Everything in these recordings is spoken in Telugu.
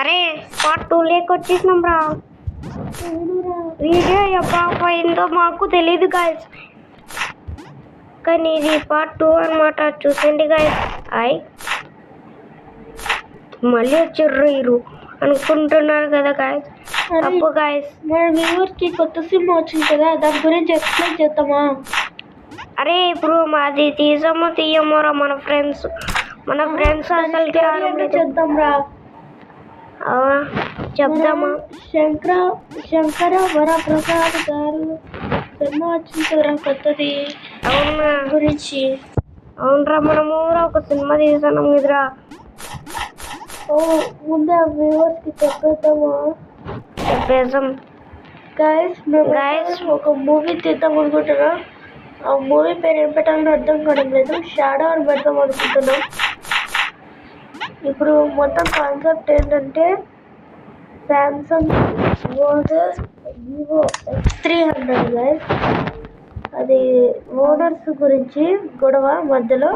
అరే పార్ట్ 2 లేకొచ్చేసినాం రా. వీడియో పోయిందో మాకు తెలీదు గాయస్, కానీ ఇది పార్ట్ 2 అనమాట. చూసండి గాయస్. మళ్ళీ వచ్చిర్రు మీరు అనుకుంటున్నారు కదా గాయస్, తప్పు గాయస్. మన వ్యూవర్కి కొత్త సినిమా వచ్చింది కదా, దాని గురించి ఎక్స్ప్లెయిన్ చేద్దామా? అరే ఇప్పుడు మాది తీసామో తీయమో రా, మన ఫ్రెండ్స్ అసలుకి చేద్దాం రా. చెప్దామా? శంకర వరప్రసాద్ గారు సినిమా వచ్చింది కదా కొత్తది, అవునా గురించి. అవునరా, మనము ఒక సినిమా తీసాం కదరా. ముందే వ్యూవర్స్ కి చెప్పేద్దామా? చెప్పేసాం గాయస్. ఒక మూవీ తీద్దాం అనుకుంటున్నాం. ఆ మూవీ పేరు ఏం పెట్టాలని అర్థం కావడం లేదు. షాడో అని పెడదాం అనుకుంటున్నాం. ఇప్పుడు మొత్తం కాన్సెప్ట్ ఏంటంటే Samsung versus Vivo X300 guys. అది ఓనర్స్ గురించి గొడవ, మధ్యలో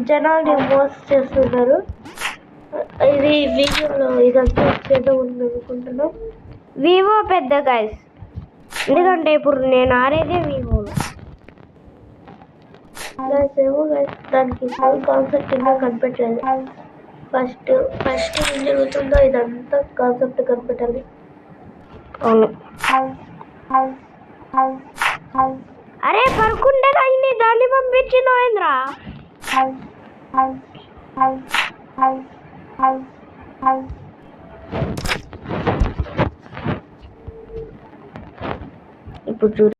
జనాల్ని మోసం చేస్తున్నారు. ఇది వీడియోలో ఇదంతా చేద్దాం అనుకుంటున్నాం. వివో పెద్ద గైస్, ఎందుకంటే ఇప్పుడు నేను ఆడేదే వివోలో. దానికి ఫుల్ కాన్సెప్ట్ ఇంకా కనిపెట్టాలి. ఫస్ట్ ఏం జరుగుతుందో ఇదంతా కాన్సెప్ట్ కనిపెట్టాలి. అవును. అరే పడుకుంటే దాన్ని పంపించింది మహేంద్ర. ఇప్పుడు